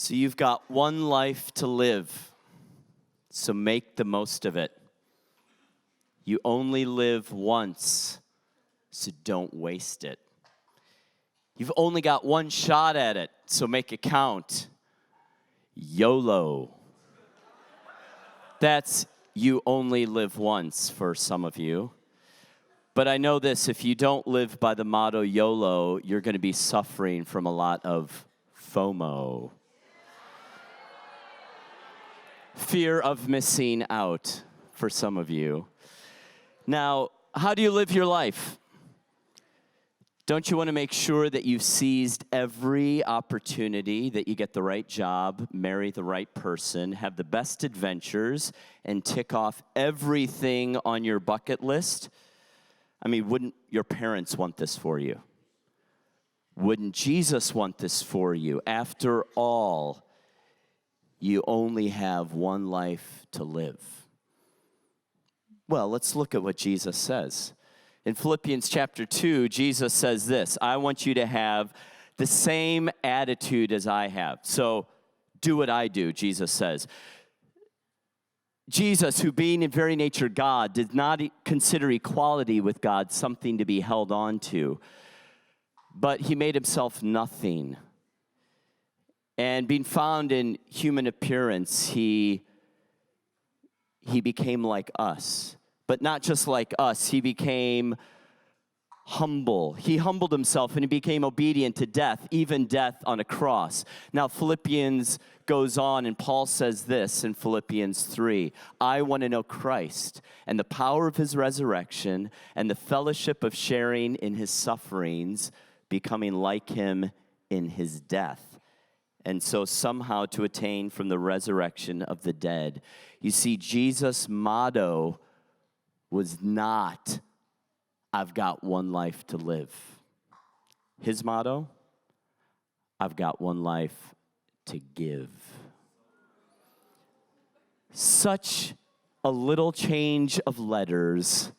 So you've got one life to live, so make the most of it. You only live once, so don't waste it. You've only got one shot at it, so make it count. YOLO. That's you only live once for some of you. But I know this, if you don't live by the motto YOLO, you're going to be suffering from a lot of FOMO. Fear of missing out for some of you. Now, how do you live your life? Don't you want to make sure that you've seized every opportunity, that you get the right job, marry the right person, have the best adventures, and tick off everything on your bucket list? I mean, wouldn't your parents want this for you? Wouldn't Jesus want this for you? After all, you only have one life to live. Well, let's look at what Jesus says. In Philippians chapter 2, Jesus says this, I want you to have the same attitude as I have. So do what I do, Jesus says. Jesus, who being in very nature God, did not consider equality with God something to be held on to, but he made himself nothing. And being found in human appearance, he became like us. But not just like us, he became humble. He humbled himself and he became obedient to death, even death on a cross. Now, Philippians goes on and Paul says this in Philippians 3, I want to know Christ and the power of his resurrection and the fellowship of sharing in his sufferings, becoming like him in his death. And so somehow to attain from the resurrection of the dead. You see, Jesus' motto was not, I've got one life to live. His motto, I've got one life to give. Such a little change of letters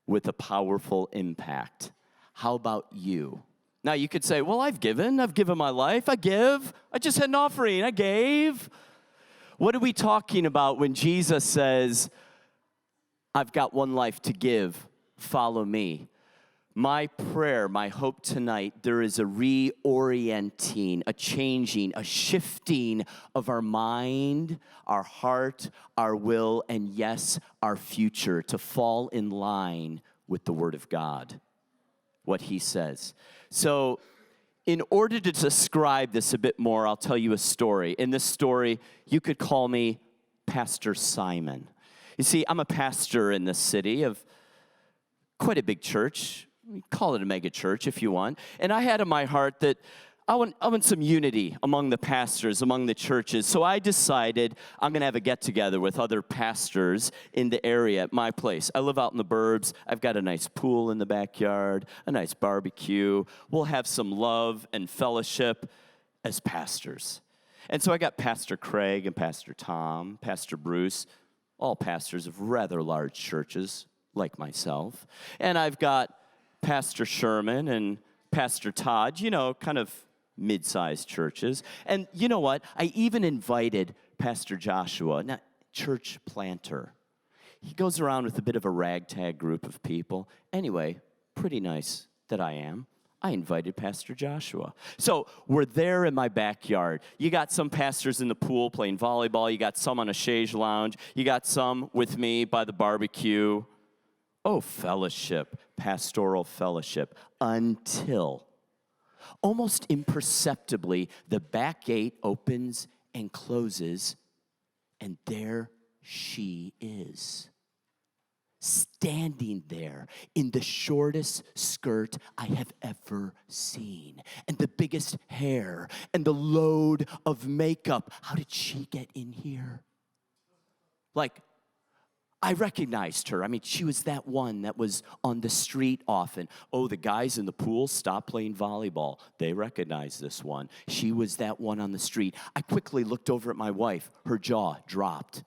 with a powerful impact. How about you? Now you could say, well, I've given my life, I just had an offering, I gave. What are we talking about when Jesus says, I've got one life to give, follow me? My prayer, my hope tonight, there is a reorienting, a changing, a shifting of our mind, our heart, our will, and yes, our future to fall in line with the Word of God, what He says. So in order to describe this a bit more, I'll tell you a story. In this story, you could call me Pastor Simon. You see, I'm a pastor in this city of quite a big church. We call it a mega church if you want. And I had in my heart that I want some unity among the pastors, among the churches. So I decided I'm going to have a get-together with other pastors in the area at my place. I live out in the burbs. I've got a nice pool in the backyard, a nice barbecue. We'll have some love and fellowship as pastors. And so I got Pastor Craig and Pastor Tom, Pastor Bruce, all pastors of rather large churches like myself. And I've got Pastor Sherman and Pastor Todd, kind of mid-sized churches. And you know what? I even invited Pastor Joshua, not church planter. He goes around with a bit of a ragtag group of people. Anyway, pretty nice that I am. I invited Pastor Joshua. So we're there in my backyard. You got some pastors in the pool playing volleyball. You got some on a chaise lounge. You got some with me by the barbecue. Oh, fellowship, pastoral fellowship, until almost imperceptibly, the back gate opens and closes, and there she is, standing there in the shortest skirt I have ever seen, and the biggest hair, and the load of makeup. How did she get in here? I recognized her. I mean, she was that one that was on the street often. Oh, the guys in the pool stopped playing volleyball. They recognized this one. She was that one on the street. I quickly looked over at my wife. Her jaw dropped.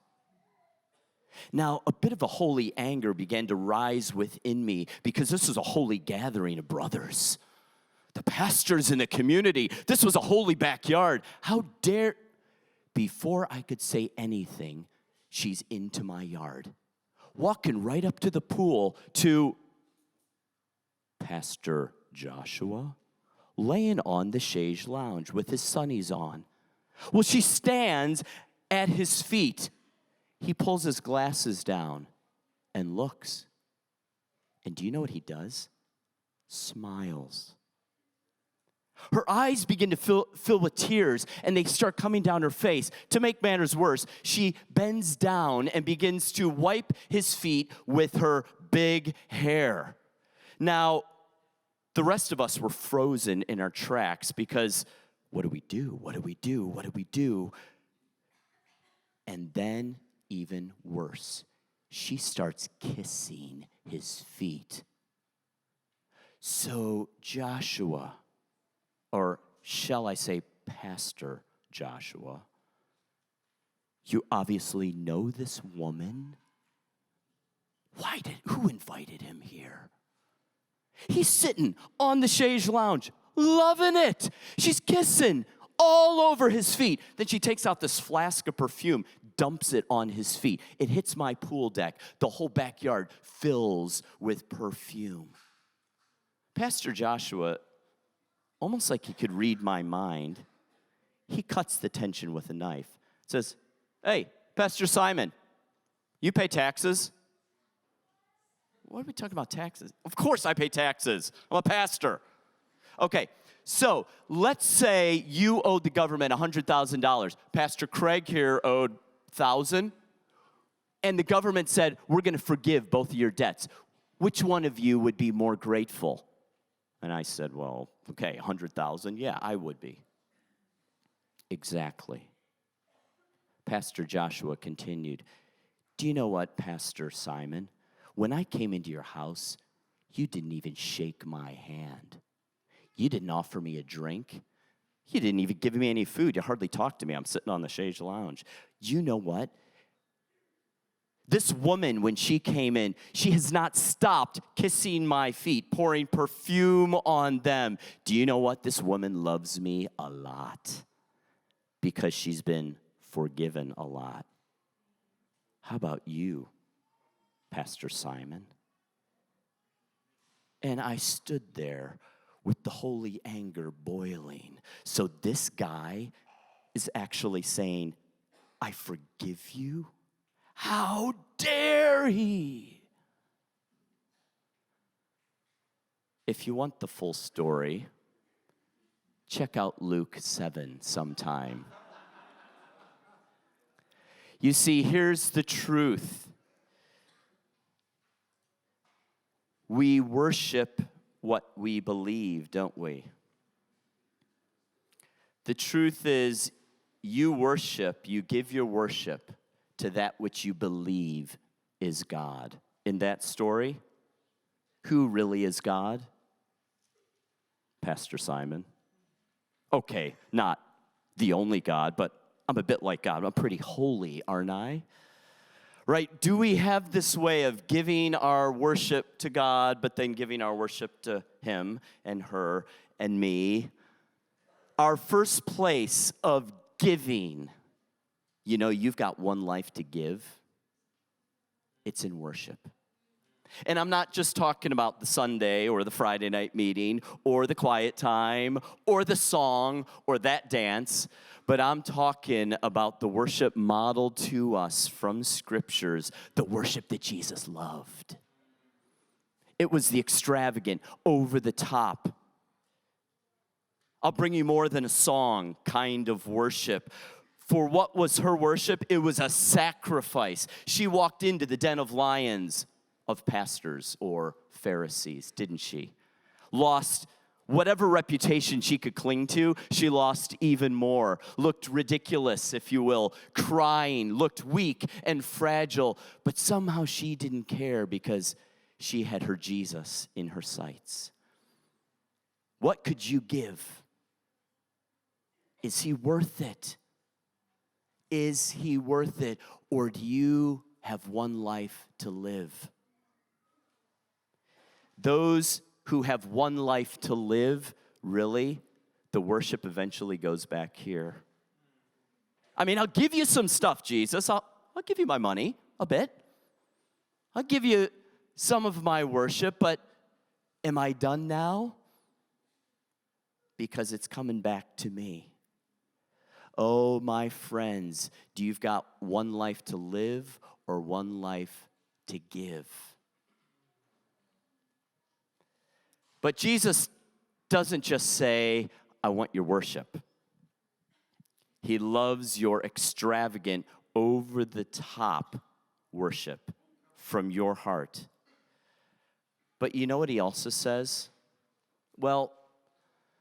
Now, a bit of a holy anger began to rise within me because this was a holy gathering of brothers. The pastors in the community. This was a holy backyard. How dare... Before I could say anything, she's into my yard, walking right up to the pool to Pastor Joshua, laying on the chaise lounge with his sunnies on. Well, she stands at his feet. He pulls his glasses down and looks. And do you know what he does? Smiles. Her eyes begin to fill with tears, and they start coming down her face. To make matters worse, she bends down and begins to wipe his feet with her big hair. Now, the rest of us were frozen in our tracks because what do we do? What do we do? What do we do? And then, even worse, she starts kissing his feet. So Joshua, or shall I say Pastor Joshua, you obviously know this woman. Who invited him here? He's sitting on the chaise lounge, loving it. She's kissing all over his feet. Then she takes out this flask of perfume, dumps it on his feet. It hits my pool deck. The whole backyard fills with perfume. Pastor Joshua, almost like he could read my mind, he cuts the tension with a knife. Says, "Hey, Pastor Simon, you pay taxes?" What are we talking about, taxes? Of course I pay taxes. I'm a pastor. Okay, so let's say you owed the government $100,000. Pastor Craig here owed $1,000. And the government said, we're going to forgive both of your debts. Which one of you would be more grateful? And I said, well, okay, 100,000, yeah, I would be. Exactly. Pastor Joshua continued, do you know what, Pastor Simon? When I came into your house, you didn't even shake my hand. You didn't offer me a drink. You didn't even give me any food. You hardly talked to me. I'm sitting on the chaise lounge. You know what? This woman, when she came in, she has not stopped kissing my feet, pouring perfume on them. Do you know what? This woman loves me a lot because she's been forgiven a lot. How about you, Pastor Simon? And I stood there with the holy anger boiling. So this guy is actually saying, I forgive you? How dare he? If you want the full story, check out Luke 7 sometime. You see, here's the truth. We worship what we believe, don't we? The truth is, you give your worship to that which you believe is God. In that story, who really is God? Pastor Simon. Okay, not the only God, but I'm a bit like God. I'm pretty holy, aren't I? Right? Do we have this way of giving our worship to God, but then giving our worship to him and her and me? Our first place of giving, you know, you've got one life to give. It's in worship. And I'm not just talking about the Sunday or the Friday night meeting or the quiet time or the song or that dance, but I'm talking about the worship modeled to us from scriptures, the worship that Jesus loved. It was the extravagant, over the top. I'll bring you more than a song kind of worship. For what was her worship? It was a sacrifice. She walked into the den of lions of pastors or Pharisees, didn't she? Lost whatever reputation she could cling to, she lost even more. Looked ridiculous, if you will, crying, looked weak and fragile, but somehow she didn't care because she had her Jesus in her sights. What could you give? Is he worth it? Is he worth it? Or do you have one life to live? Those who have one life to live really, the worship eventually goes back here. I mean, I'll give you some stuff, Jesus. I'll give you my money a bit. I'll give you some of my worship, but am I done now? Because it's coming back to me. Oh, my friends, do you've got one life to live or one life to give? But Jesus doesn't just say, I want your worship. He loves your extravagant, over-the-top worship from your heart. But you know what he also says? Well,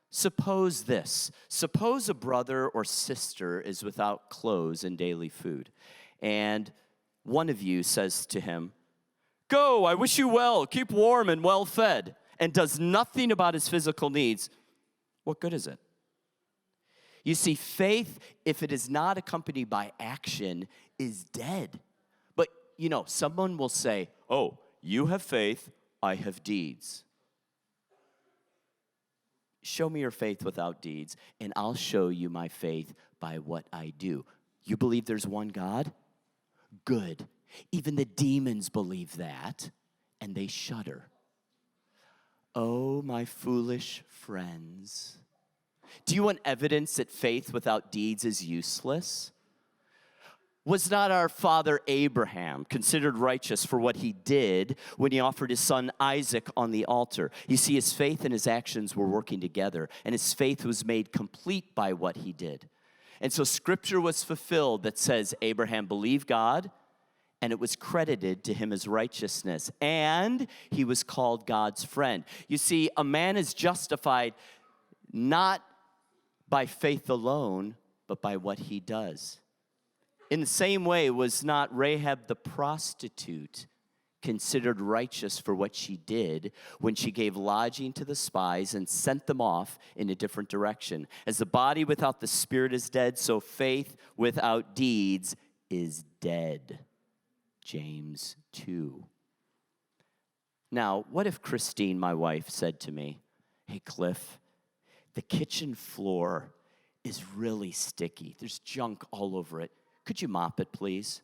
suppose this. Suppose a brother or sister is without clothes and daily food, and one of you says to him, "Go, I wish you well, keep warm and well fed," and does nothing about his physical needs. What good is it? You see, faith, if it is not accompanied by action, is dead. But, someone will say, "Oh, you have faith, I have deeds." Show me your faith without deeds, and I'll show you my faith by what I do. You believe there's one God? Good. Even the demons believe that, and they shudder. Oh, my foolish friends. Do you want evidence that faith without deeds is useless? Was not our father Abraham considered righteous for what he did when he offered his son Isaac on the altar? You see, his faith and his actions were working together, and his faith was made complete by what he did. And so scripture was fulfilled that says Abraham believed God, and it was credited to him as righteousness, and he was called God's friend. You see, a man is justified not by faith alone, but by what he does. In the same way, was not Rahab the prostitute considered righteous for what she did when she gave lodging to the spies and sent them off in a different direction? As the body without the spirit is dead, so faith without deeds is dead. James 2. Now, what if Christine, my wife, said to me, "Hey, Cliff, the kitchen floor is really sticky. There's junk all over it. Could you mop it, please?"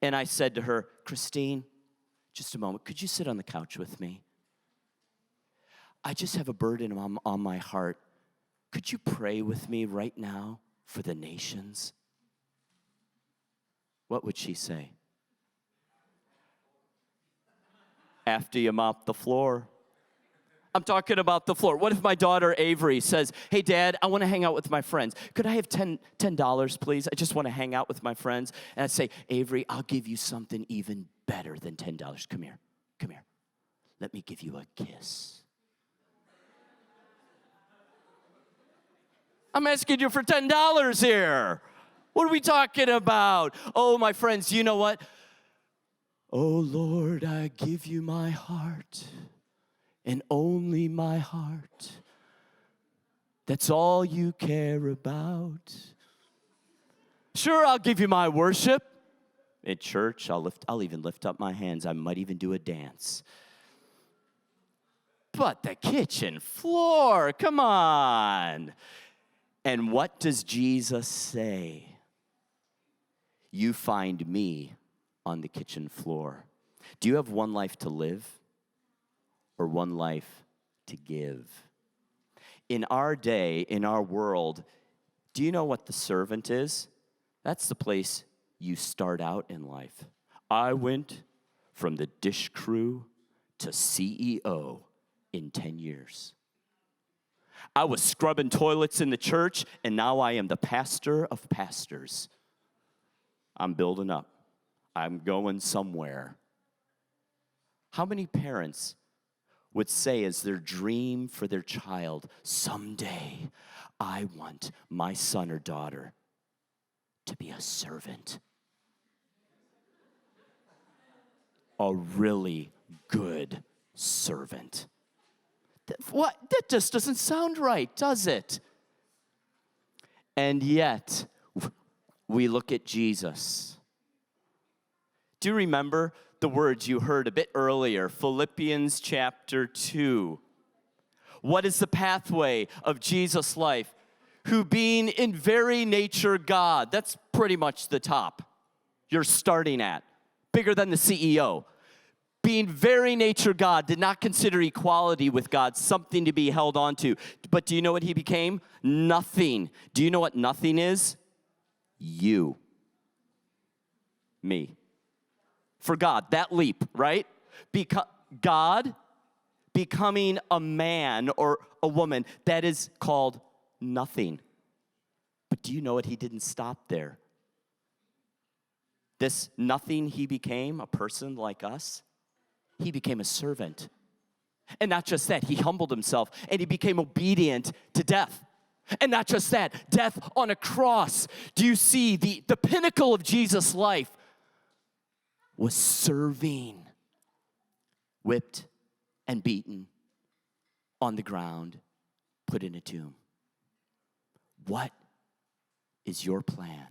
And I said to her, "Christine, just a moment. Could you sit on the couch with me? I just have a burden on my heart. Could you pray with me right now for the nations?" What would she say? After you mop the floor. I'm talking about the floor. What if my daughter Avery says, "Hey, Dad, I want to hang out with my friends. Could I have $10, please? I just want to hang out with my friends." And I say, "Avery, I'll give you something even better than $10. Come here. Come here. Let me give you a kiss." I'm asking you for $10 here. What are we talking about? Oh, my friends, you know what? "Oh, Lord, I give you my heart, and only my heart. That's all you care about. Sure, I'll give you my worship. At church, I'll even lift up my hands. I might even do a dance. But the kitchen floor, come on." And what does Jesus say? "You find me on the kitchen floor." Do you have one life to live or one life to give? In our day, in our world, do you know what the servant is? That's the place you start out in life. I went from the dish crew to CEO in 10 years. I was scrubbing toilets in the church, and now I am the pastor of pastors. I'm building up. I'm going somewhere. How many parents would say as their dream for their child, "Someday I want my son or daughter to be a servant"? A really good servant. That just doesn't sound right, does it? And yet, we look at Jesus. Do you remember the words you heard a bit earlier, Philippians chapter 2? What is the pathway of Jesus' life? Who being in very nature God, that's pretty much the top you're starting at, bigger than the CEO. Being very nature God, did not consider equality with God something to be held on to. But do you know what he became? Nothing. Do you know what nothing is? You. Me. For God, that leap, right? God becoming a man or a woman, that is called nothing. But do you know what? He didn't stop there. This nothing he became, a person like us, he became a servant. And not just that, he humbled himself and he became obedient to death. And not just that, death on a cross. Do you see the pinnacle of Jesus' life was serving, whipped and beaten on the ground, put in a tomb. What is your plan?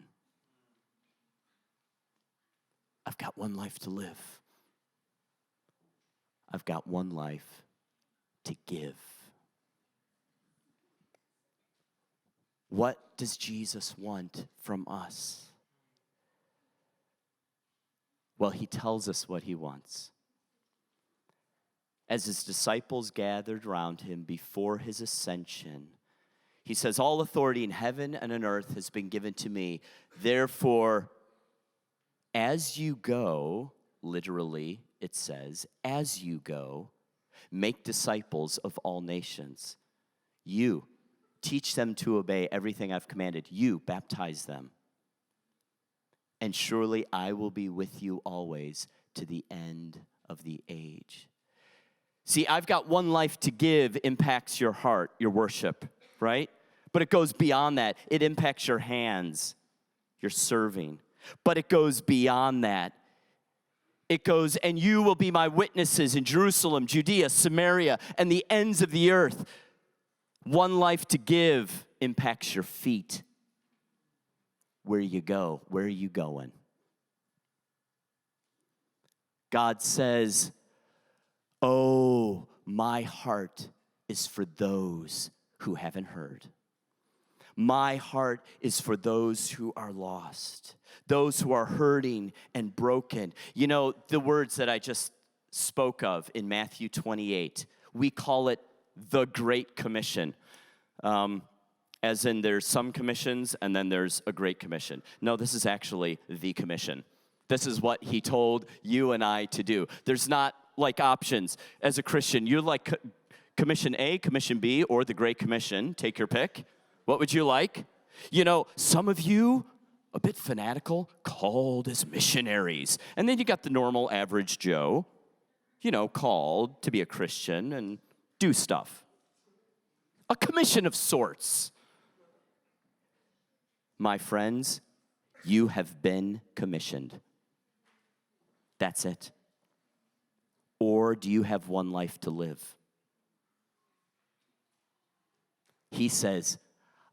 I've got one life to live. I've got one life to give. What does Jesus want from us? Well, he tells us what he wants. As his disciples gathered around him before his ascension, he says, all authority in heaven and on earth has been given to me. Therefore, as you go, literally it says, as you go, make disciples of all nations. You teach them to obey everything I've commanded. You baptize them. And surely I will be with you always to the end of the age. See, I've got one life to give impacts your heart, your worship, right? But it goes beyond that. It impacts your hands, your serving. But it goes beyond that. It goes, and you will be my witnesses in Jerusalem, Judea, Samaria, and the ends of the earth. One life to give impacts your feet. Where you go, where are you going? God says, oh, my heart is for those who haven't heard. My heart is for those who are lost, those who are hurting and broken. You know, the words that I just spoke of in Matthew 28, we call it the Great Commission. As in there's some commissions and then there's a Great Commission. No, this is actually the commission. This is what he told you and I to do. There's not like options. As a Christian, you're like Commission A, Commission B, or the Great Commission. Take your pick. What would you like? You know, some of you, a bit fanatical, called as missionaries. And then you got the normal average Joe, you know, called to be a Christian and do stuff. A commission of sorts. My friends, you have been commissioned. That's it. Or do you have one life to live? He says,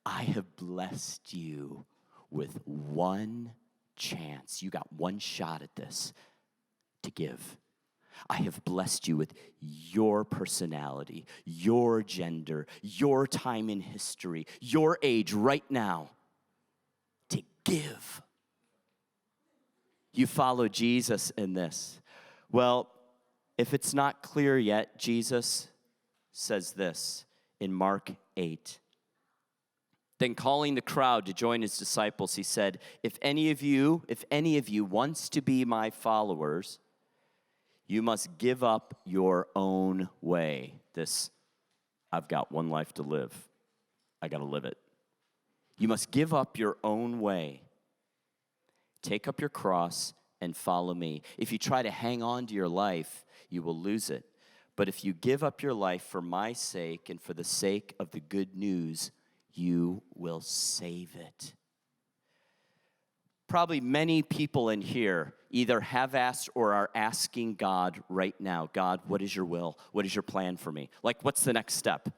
I have blessed you with one chance. You got one shot at this to give. I have blessed you with your personality, your gender, your time in history, your age right now to give. You follow Jesus in this. Well, if it's not clear yet, Jesus says this in Mark 8. Then calling the crowd to join his disciples, he said, if any of you wants to be my followers, you must give up your own way. This, I've got one life to live. I got to live it. You must give up your own way. Take up your cross and follow me. If you try to hang on to your life, you will lose it. But if you give up your life for my sake and for the sake of the good news, you will save it. Probably many people in here either have asked or are asking God right now, God, what is your will? What is your plan for me? Like, what's the next step?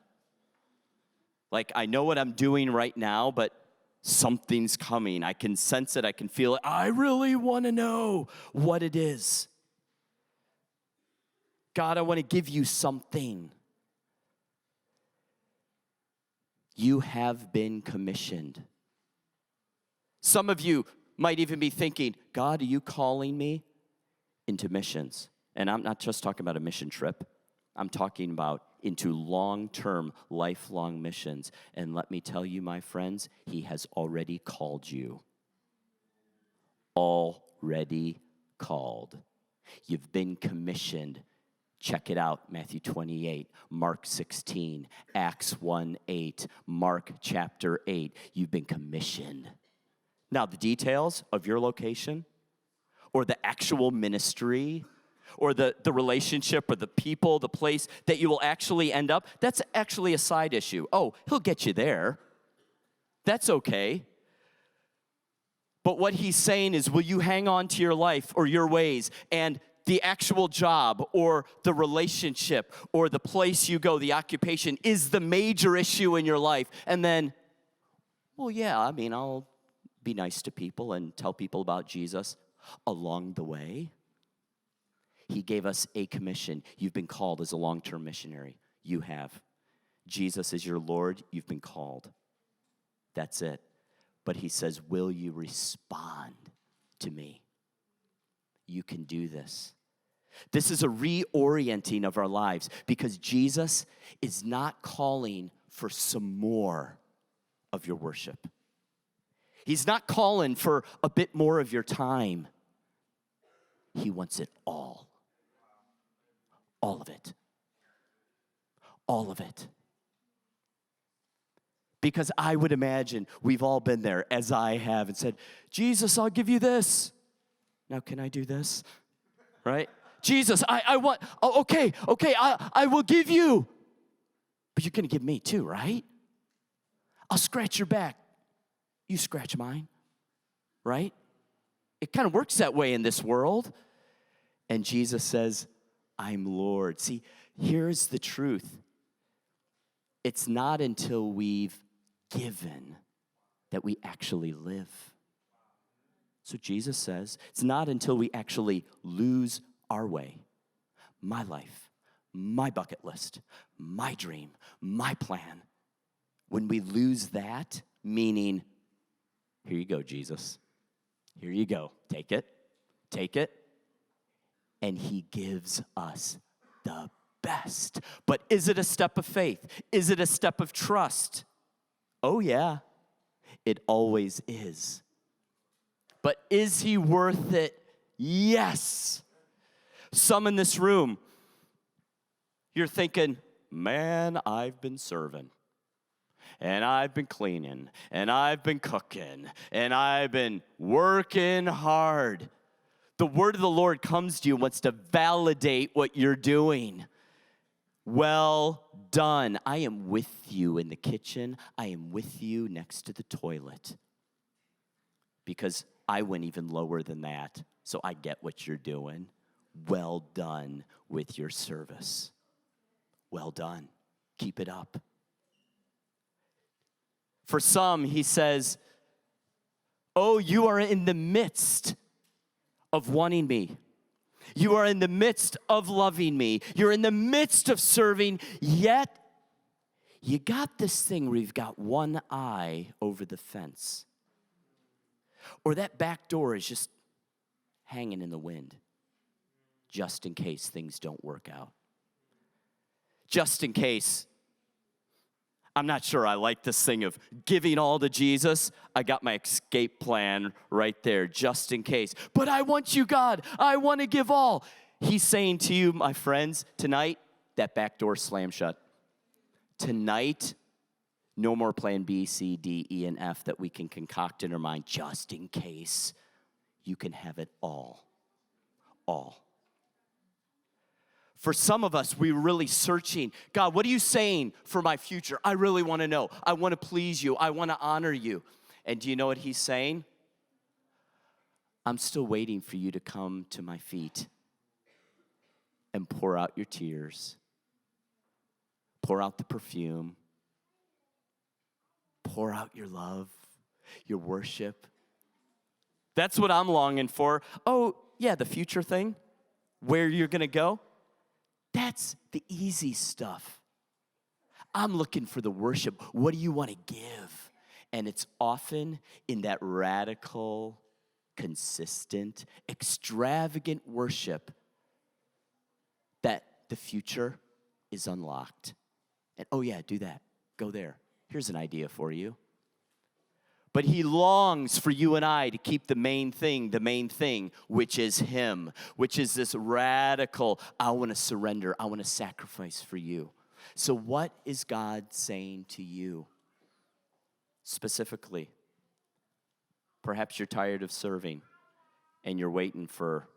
Like, I know what I'm doing right now, but something's coming. I can sense it. I can feel it. I really want to know what it is. God, I want to give you something. You have been commissioned. Some of you might even be thinking, God, are you calling me into missions? And I'm not just talking about a mission trip. I'm talking about into long-term, lifelong missions. And let me tell you, my friends, he has already called you. Already called. You've been commissioned. Check it out, Matthew 28, Mark 16, Acts 1:8, Mark chapter 8. You've been commissioned. Now, the details of your location or the actual ministry or the relationship or the people, the place that you will actually end up, that's actually a side issue. Oh, he'll get you there. That's okay. But what he's saying is, will you hang on to your life or your ways and the actual job or the relationship or the place you go, the occupation, is the major issue in your life? And then, well, yeah, I'll be nice to people and tell people about Jesus along the way. He gave us a commission. You've been called as a long-term missionary. You have. Jesus is your Lord. You've been called. That's it. But he says, will you respond to me? You can do this. This is a reorienting of our lives because Jesus is not calling for some more of your worship. He's not calling for a bit more of your time. He wants it all. All of it. All of it. Because I would imagine we've all been there, as I have, and said, Jesus, I'll give you this. Now, can I do this? Right? Jesus, I want, okay, I will give you. But you're going to give me too, right? I'll scratch your back. You scratch mine, right? It kind of works that way in this world. And Jesus says, I'm Lord. See, here's the truth. It's not until we've given that we actually live. So Jesus says, it's not until we actually lose our way, my life, my bucket list, my dream, my plan. When we lose that, meaning, here you go, Jesus. Here you go. Take it. Take it. And he gives us the best. But is it a step of faith? Is it a step of trust? Oh, yeah. It always is. But is he worth it? Yes. Some in this room, you're thinking, man, I've been serving. And I've been cleaning, and I've been cooking, and I've been working hard. The word of the Lord comes to you and wants to validate what you're doing. Well done. I am with you in the kitchen. I am with you next to the toilet. Because I went even lower than that, so I get what you're doing. Well done with your service. Well done. Keep it up. For some, he says, oh, you are in the midst of wanting me. You are in the midst of loving me. You're in the midst of serving, yet you got this thing where you've got one eye over the fence. Or that back door is just hanging in the wind, just in case things don't work out. Just in case. I'm not sure I like this thing of giving all to Jesus. I got my escape plan right there, just in case. But I want you, God. I want to give all. He's saying to you, my friends, tonight, that back door slam shut. Tonight, no more plan B, C, D, E, and F that we can concoct in our mind, just in case. You can have it all. All. For some of us, we're really searching. God, what are you saying for my future? I really want to know. I want to please you. I want to honor you. And do you know what he's saying? I'm still waiting for you to come to my feet and pour out your tears. Pour out the perfume. Pour out your love, your worship. That's what I'm longing for. Oh, yeah, the future thing, where you're going to go. That's the easy stuff. I'm looking for the worship. What do you want to give? And it's often in that radical, consistent, extravagant worship that the future is unlocked. And oh yeah, do that. Go there. Here's an idea for you. But he longs for you and I to keep the main thing, which is him, which is this radical, I want to surrender, I want to sacrifice for you. So what is God saying to you specifically? Perhaps you're tired of serving and you're waiting for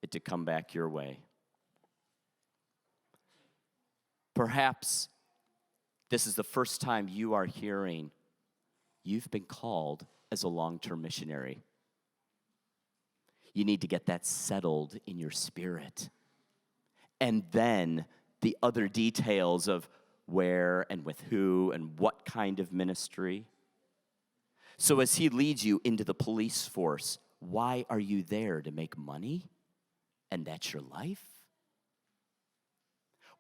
it to come back your way. Perhaps this is the first time you are hearing you've been called as a long-term missionary. You need to get that settled in your spirit. And then the other details of where and with who and what kind of ministry. So as he leads you into the police force, why are you there? To make money? And that's your life?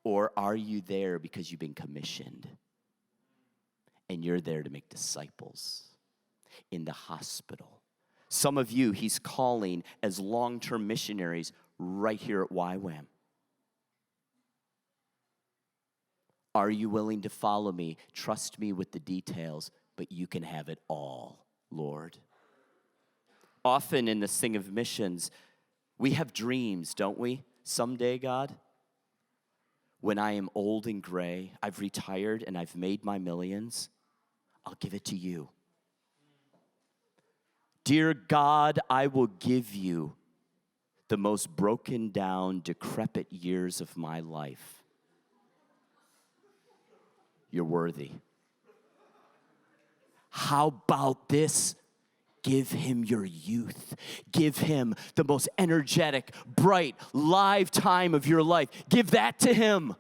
Or are you there because you've been commissioned? And you're there to make disciples in the hospital. Some of you, he's calling as long-term missionaries right here at YWAM. Are you willing to follow me? Trust me with the details, but you can have it all, Lord. Often in this thing of missions, we have dreams, don't we? Someday, God, when I am old and gray, I've retired and I've made my millions, I'll give it to you. Dear God, I will give you the most broken down, decrepit years of my life. You're worthy. How about this? Give him your youth. Give him the most energetic, bright, live time of your life. Give that to him.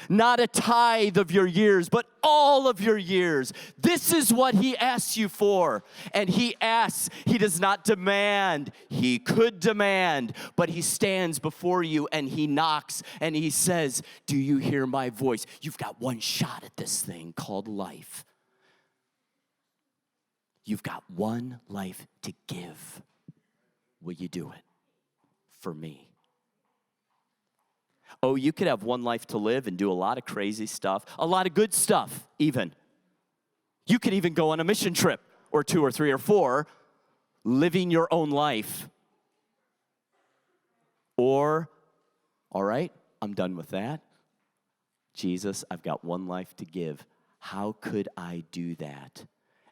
Not a tithe of your years, but all of your years. This is what he asks you for. And he asks, he does not demand. He could demand, but he stands before you and he knocks and he says, do you hear my voice? You've got one shot at this thing called life. You've got one life to give. Will you do it for me? Oh, you could have one life to live and do a lot of crazy stuff, a lot of good stuff even. You could even go on a mission trip or 2 or 3 or 4, living your own life. Or, all right, I'm done with that. Jesus, I've got one life to give. How could I do that?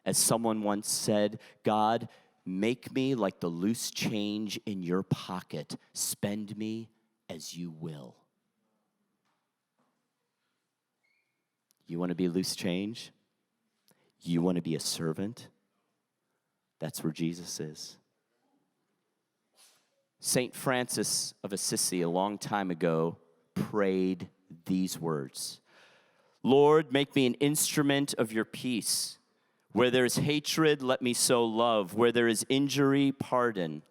As someone once said, God, make me like the loose change in your pocket. Spend me as you will. You want to be loose change? You want to be a servant? That's where Jesus is. St. Francis of Assisi, a long time ago, prayed these words. Lord, make me an instrument of your peace. Where there is hatred, let me sow love. Where there is injury, pardon.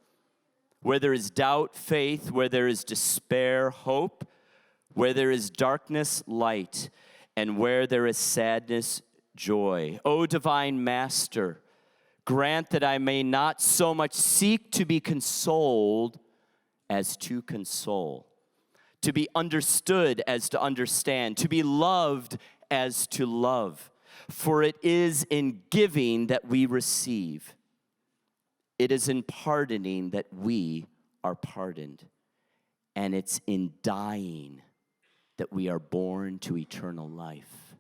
Where there is doubt, faith. Where there is despair, hope. Where there is darkness, light. And where there is sadness, joy. O divine Master, grant that I may not so much seek to be consoled as to console, to be understood as to understand, to be loved as to love. For it is in giving that we receive. It is in pardoning that we are pardoned. And it's in dying that we are born to eternal life.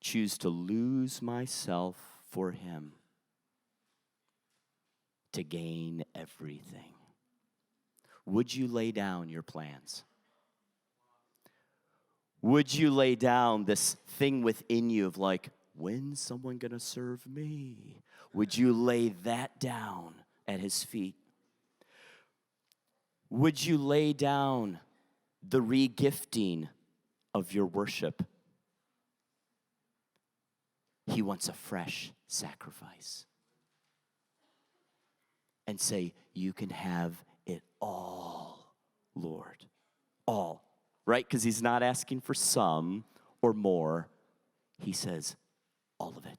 Choose to lose myself for him, to gain everything. Would you lay down your plans? Would you lay down this thing within you of like, when's someone gonna serve me? Would you lay that down at his feet? Would you lay down the regifting of your worship? He wants a fresh sacrifice. And say, you can have it all, Lord. All. right? Because he's not asking for some or more. He says, all of it.